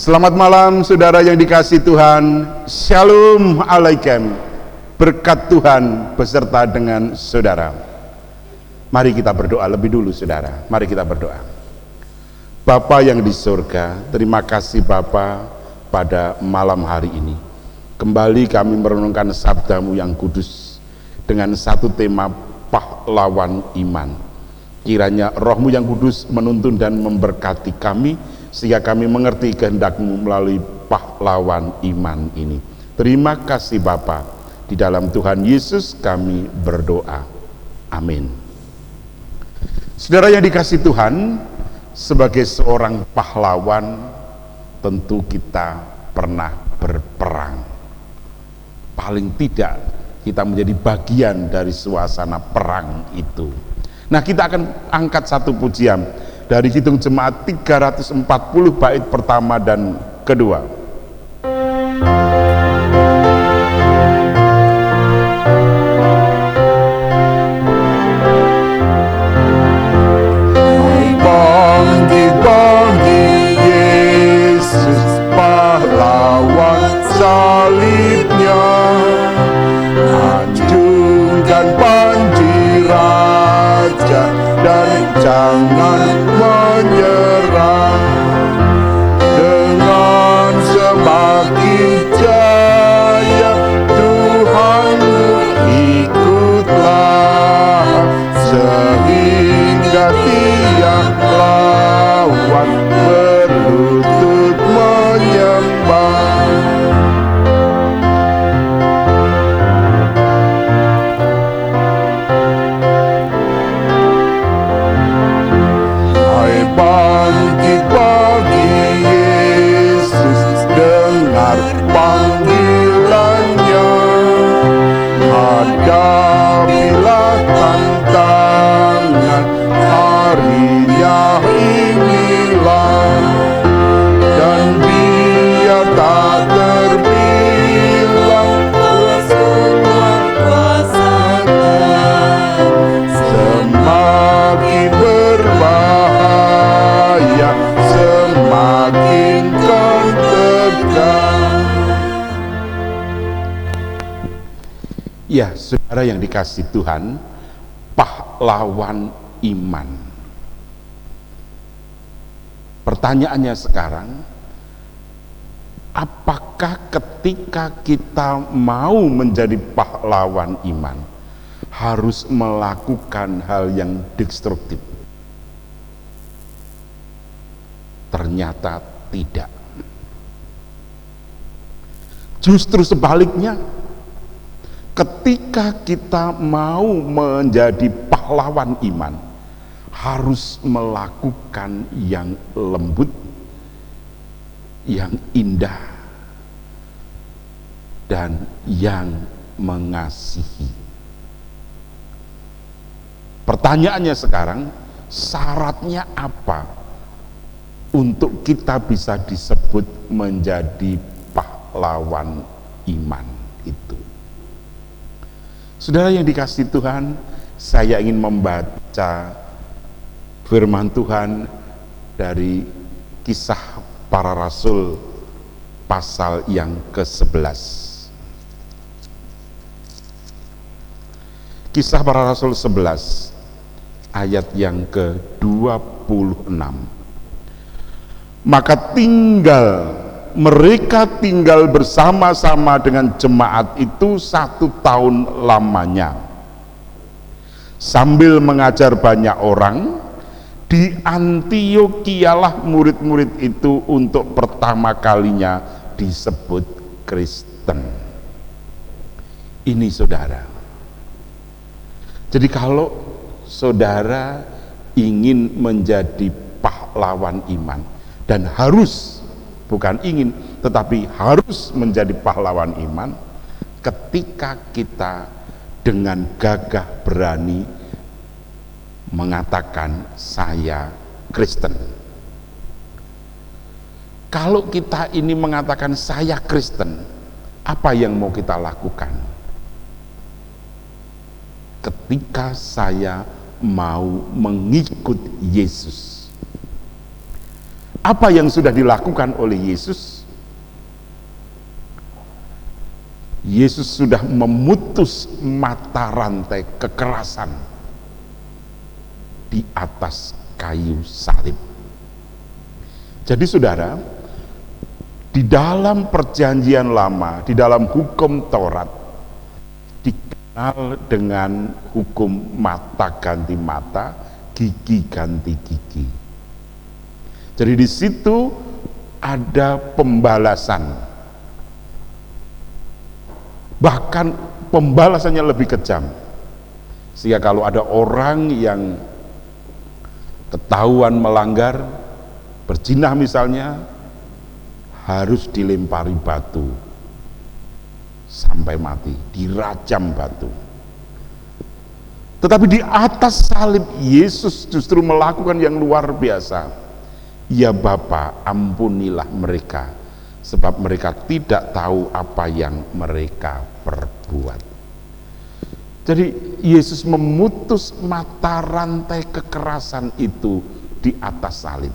Selamat malam saudara yang dikasihi Tuhan. Shalom alaikum. Berkat Tuhan beserta dengan saudara. Mari kita berdoa lebih dulu saudara. Mari kita berdoa. Bapa yang di surga, terima kasih Bapa pada malam hari ini. Kembali kami merenungkan sabdamu yang kudus dengan satu tema pahlawan iman. Kiranya rohmu yang kudus menuntun dan memberkati kami sehingga kami mengerti kehendak-Mu melalui pahlawan iman ini. Terima kasih Bapa. Di dalam Tuhan Yesus kami berdoa. Amin. Saudara yang dikasihi Tuhan, sebagai seorang pahlawan tentu kita pernah berperang. Paling tidak kita menjadi bagian dari suasana perang itu. Nah, kita akan angkat satu pujian dari Hitung Jemaat 340 bait pertama dan kedua. Bangkit Yesus pahlawan salibnya, acungkan panji raja dan jangan menyerah. Dengan semakin jaya Tuhanmu ikutlah, sehingga tiap lawan berlutut menyembah. Bangkit bagi Yesus, dengar panggilannya, hadapilah tantangan, harinya inilah, dan biar tak terbilang kuasa Tuhan, semakin berbahaya, semakin kau tegar. Ya, saudara yang dikasihi Tuhan, pahlawan iman. Pertanyaannya sekarang, apakah ketika kita mau menjadi pahlawan iman harus melakukan hal yang destruktif? Ternyata tidak. Justru sebaliknya, ketika kita mau menjadi pahlawan iman harus melakukan yang lembut, yang indah, dan yang mengasihi. Pertanyaannya sekarang, syaratnya apa untuk kita bisa disebut menjadi pahlawan iman itu? Saudara yang dikasihi Tuhan, saya ingin membaca firman Tuhan dari Kisah Para Rasul pasal yang ke-11. Kisah Para Rasul 11 ayat yang ke-26. Maka mereka tinggal bersama-sama dengan jemaat itu 1 tahun lamanya, sambil mengajar banyak orang. Di Antiokialah murid-murid itu untuk pertama kalinya disebut Kristen. Ini saudara. Jadi kalau saudara ingin menjadi pahlawan iman, dan harus, bukan ingin, tetapi harus menjadi pahlawan iman, ketika kita dengan gagah berani mengatakan saya Kristen. Kalau kita ini mengatakan saya Kristen, apa yang mau kita lakukan? Ketika saya mau mengikut Yesus, Apa yang sudah dilakukan oleh Yesus? Yesus sudah memutus mata rantai kekerasan di atas kayu salib. Jadi saudara, di dalam perjanjian lama, di dalam hukum Taurat, dikenal dengan hukum mata ganti mata, gigi ganti gigi. Jadi di situ ada pembalasan. Bahkan pembalasannya lebih kejam. Sehingga kalau ada orang yang ketahuan melanggar, berzina misalnya, harus dilempari batu sampai mati, dirajam batu. Tetapi di atas salib Yesus justru melakukan yang luar biasa. Ya Bapa, ampunilah mereka, sebab mereka tidak tahu apa yang mereka perbuat. Jadi Yesus memutus mata rantai kekerasan itu di atas salib.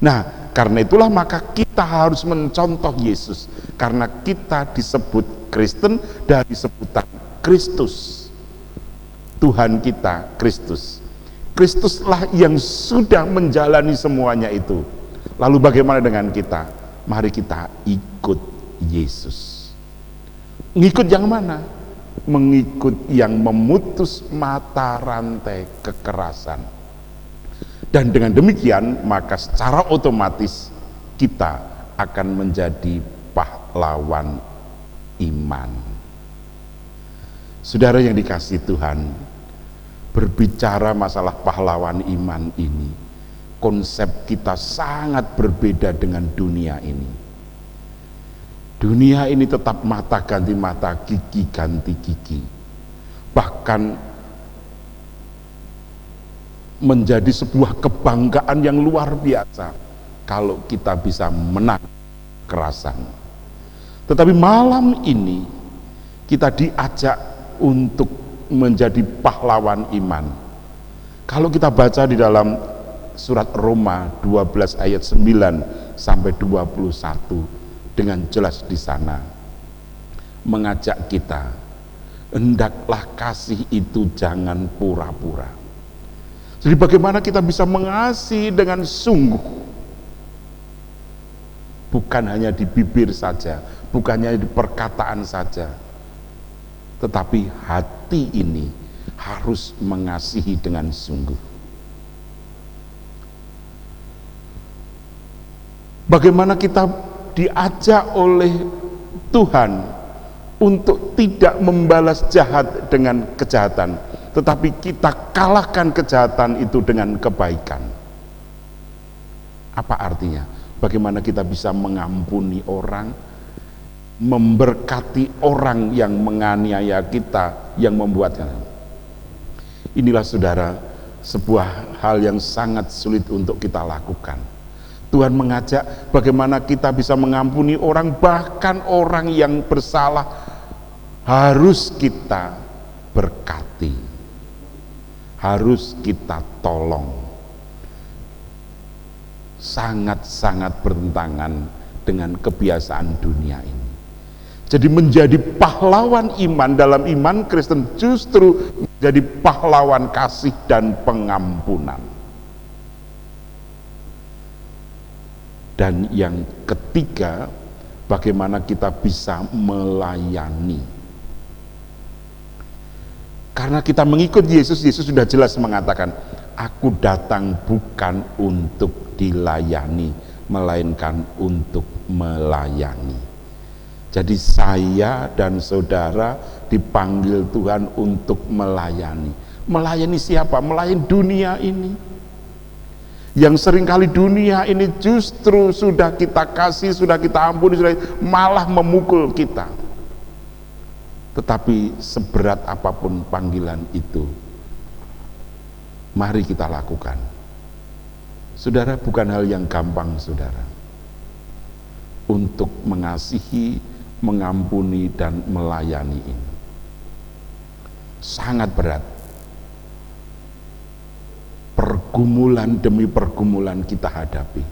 Nah, karena itulah maka kita harus mencontoh Yesus, karena kita disebut Kristen dari sebutan Kristus. Tuhan kita Kristus. Kristuslah yang sudah menjalani semuanya itu. Lalu bagaimana dengan kita? Mari kita ikut Yesus. Ngikut yang mana? Mengikut yang memutus mata rantai kekerasan. Dan dengan demikian maka secara otomatis kita akan menjadi pahlawan iman. Saudara yang dikasihi Tuhan, berbicara masalah pahlawan iman ini, konsep kita sangat berbeda dengan dunia ini. Dunia ini tetap mata ganti mata, gigi ganti gigi. Bahkan menjadi sebuah kebanggaan yang luar biasa kalau kita bisa menang kekerasan. Tetapi malam ini kita diajak untuk menjadi pahlawan iman. Kalau kita baca di dalam surat Roma 12 ayat 9 sampai 21, dengan jelas di sana mengajak kita, hendaklah kasih itu jangan pura-pura. Jadi bagaimana kita bisa mengasihi dengan sungguh, bukan hanya di bibir saja, bukan hanya di perkataan saja, tetapi hati ini harus mengasihi dengan sungguh. Bagaimana kita diajak oleh Tuhan untuk tidak membalas jahat dengan kejahatan, tetapi kita kalahkan kejahatan itu dengan kebaikan. Apa artinya? Bagaimana kita bisa mengampuni orang, memberkati orang yang menganiaya kita, yang membuatkan. Inilah saudara, sebuah hal yang sangat sulit untuk kita lakukan. Tuhan mengajak bagaimana kita bisa mengampuni orang, bahkan orang yang bersalah harus kita berkati, harus kita tolong. Sangat-sangat bertentangan dengan kebiasaan dunia ini. Jadi menjadi pahlawan iman dalam iman Kristen justru menjadi pahlawan kasih dan pengampunan. Dan yang ketiga, bagaimana kita bisa melayani. Karena kita mengikut Yesus, Yesus sudah jelas mengatakan, aku datang bukan untuk dilayani, melainkan untuk melayani. Jadi saya dan saudara dipanggil Tuhan untuk melayani. Melayani siapa? Melayani dunia ini. Yang seringkali dunia ini justru sudah kita kasih, sudah kita ampuni, malah memukul kita. Tetapi seberat apapun panggilan itu, mari kita lakukan. Saudara, bukan hal yang gampang, saudara, untuk mengasihi, mengampuni, dan melayani ini. Sangat berat. Pergumulan demi pergumulan kita hadapi.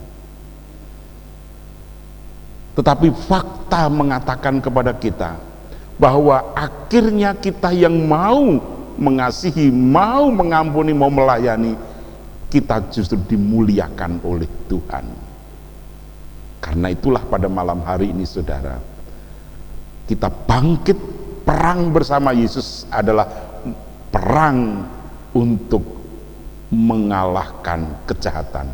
Tetapi fakta mengatakan kepada kita bahwa akhirnya kita yang mau mengasihi, mau mengampuni, mau melayani, kita justru dimuliakan oleh Tuhan. Karena itulah pada malam hari ini saudara, kita bangkit. Perang bersama Yesus adalah perang untuk mengalahkan kejahatan,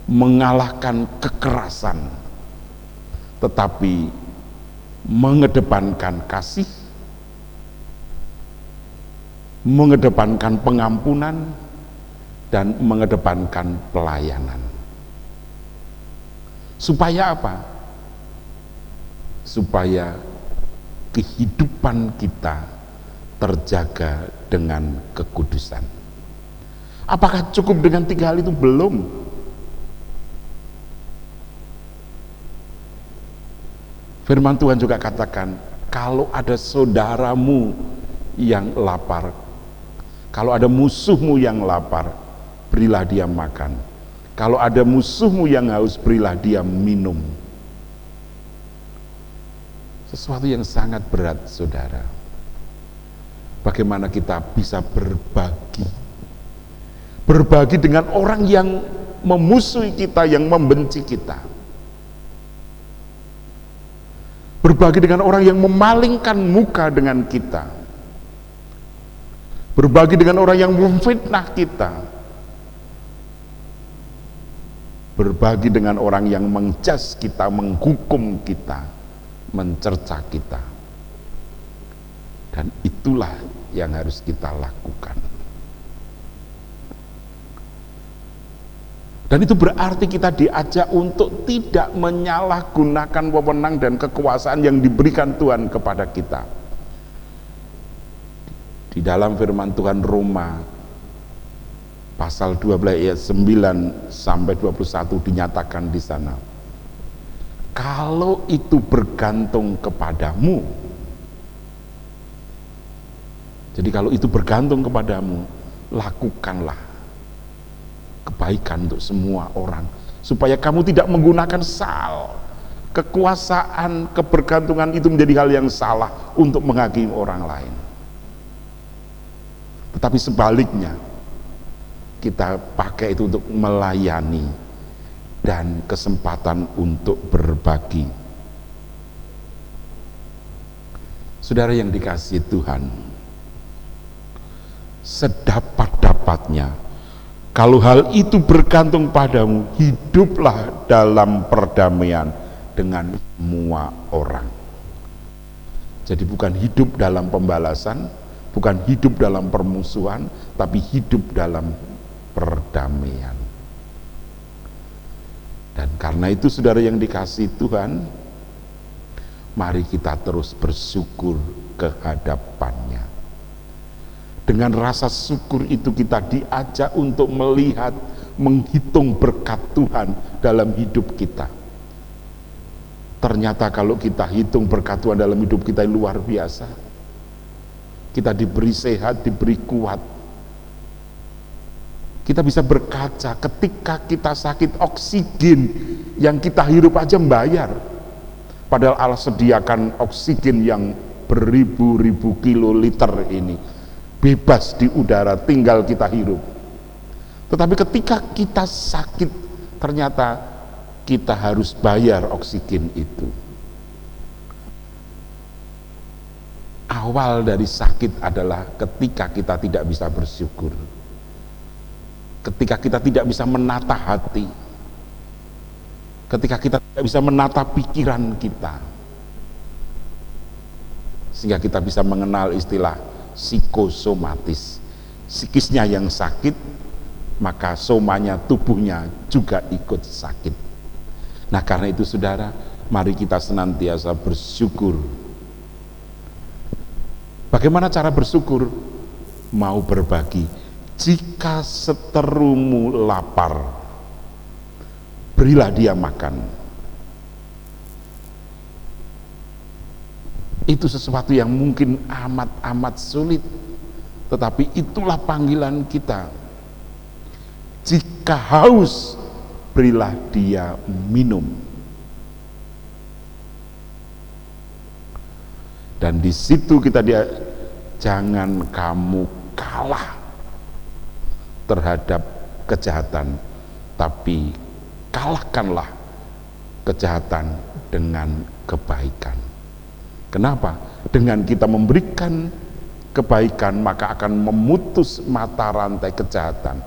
mengalahkan kekerasan, tetapi mengedepankan kasih, mengedepankan pengampunan, dan mengedepankan pelayanan. Supaya apa? Supaya kehidupan kita terjaga dengan kekudusan. Apakah cukup dengan 3 hal itu? Belum. Firman Tuhan juga katakan, kalau ada saudaramu yang lapar, kalau ada musuhmu yang lapar, berilah dia makan. Kalau ada musuhmu yang haus, berilah dia minum. Sesuatu yang sangat berat, saudara. Bagaimana kita bisa berbagi? Berbagi dengan orang yang memusuhi kita, yang membenci kita. Berbagi dengan orang yang memalingkan muka dengan kita. Berbagi dengan orang yang memfitnah kita. Berbagi dengan orang yang menjas kita, menghukum kita, mencerca kita. Dan itulah yang harus kita lakukan. Dan itu berarti kita diajak untuk tidak menyalahgunakan wewenang dan kekuasaan yang diberikan Tuhan kepada kita. Di dalam firman Tuhan Roma pasal 12 ayat 9 sampai 21 dinyatakan di sana, kalau itu bergantung kepadamu, jadi kalau itu bergantung kepadamu, lakukanlah kebaikan untuk semua orang, supaya kamu tidak menggunakan kekuasaan, kebergantungan itu menjadi hal yang salah untuk menghakimi orang lain. Tetapi sebaliknya, kita pakai itu untuk melayani dan kesempatan untuk berbagi. Saudara yang dikasihi Tuhan, sedapat-dapatnya, kalau hal itu bergantung padamu, hiduplah dalam perdamaian dengan semua orang. Jadi bukan hidup dalam pembalasan, bukan hidup dalam permusuhan, tapi hidup dalam perdamaian. Dan karena itu saudara yang dikasihi Tuhan, mari kita terus bersyukur kehadapannya. Dengan rasa syukur itu kita diajak untuk melihat, menghitung berkat Tuhan dalam hidup kita. Ternyata kalau kita hitung berkat Tuhan dalam hidup kita luar biasa. Kita diberi sehat, diberi kuat. Kita bisa berkaca ketika kita sakit, oksigen yang kita hirup aja membayar. Padahal Allah sediakan oksigen yang beribu-ribu kiloliter ini bebas di udara, tinggal kita hirup. Tetapi ketika kita sakit, ternyata kita harus bayar oksigen itu. Awal dari sakit adalah ketika kita tidak bisa bersyukur, ketika kita tidak bisa menata hati, ketika kita tidak bisa menata pikiran kita, sehingga kita bisa mengenal istilah psikosomatis. Psikisnya yang sakit, maka somanya, tubuhnya juga ikut sakit. Nah karena itu saudara, mari kita senantiasa bersyukur. Bagaimana cara bersyukur? Mau berbagi. Jika seterumu lapar, berilah dia makan. Itu sesuatu yang mungkin amat-amat sulit, tetapi itulah panggilan kita. Jika haus, berilah dia minum. Dan di situ kita jangan kamu kalah terhadap kejahatan, tapi kalahkanlah kejahatan dengan kebaikan. Kenapa? Dengan kita memberikan kebaikan, maka akan memutus mata rantai kejahatan,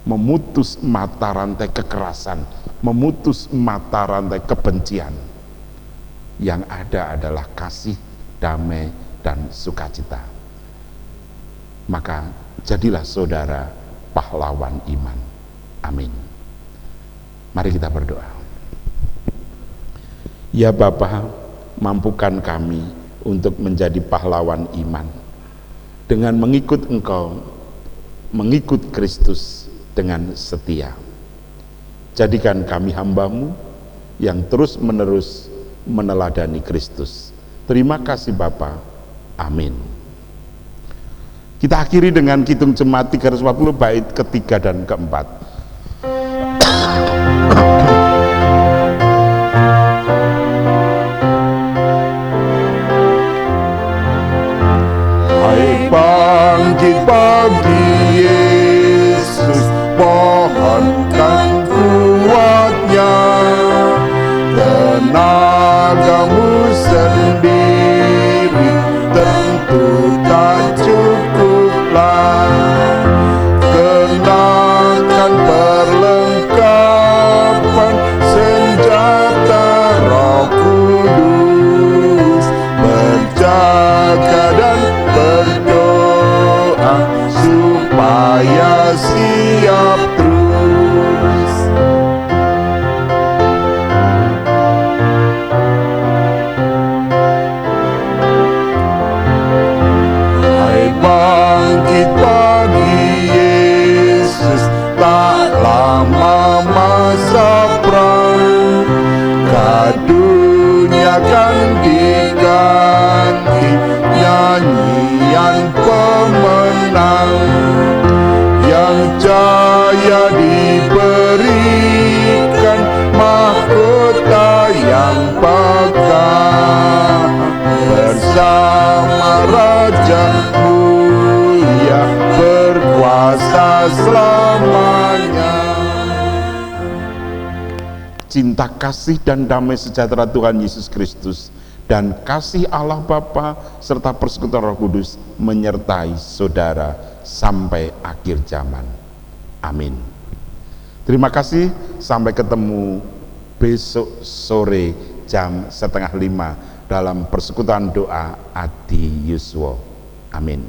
memutus mata rantai kekerasan, memutus mata rantai kebencian. Yang ada adalah kasih, damai, dan sukacita. Maka jadilah saudara pahlawan iman. Amin. Mari kita berdoa. Ya Bapa, mampukan kami untuk menjadi pahlawan iman dengan mengikut Engkau, mengikut Kristus dengan setia. Jadikan kami hamba-Mu yang terus-menerus meneladani Kristus. Terima kasih Bapa. Amin. Kita akhiri dengan Kidung Jemaat 340 bait ketiga dan keempat. Hai bangkit pagi Yesus, pohonkan kuatnya, tenagamu sendiri tentu tak cukuplah. Kenakan perlengkapan senjata Roh Kudus, berjaga dan berdoa supaya siap terus. Hai bangkit pagi Yesus, tak lama masa perang, kadunya kan diganti nyanyian pemenang. Yang jaya diberikan mahkota yang bakal bersama Raja mulia berkuasa selamanya. Cinta, kasih, dan damai sejahtera Tuhan Yesus Kristus dan kasih Allah Bapa serta persekutuan Roh Kudus menyertai saudara sampai akhir zaman. Amin. Terima kasih, sampai ketemu besok sore jam 4:30 dalam persekutuan doa Adi Yuswo. Amin.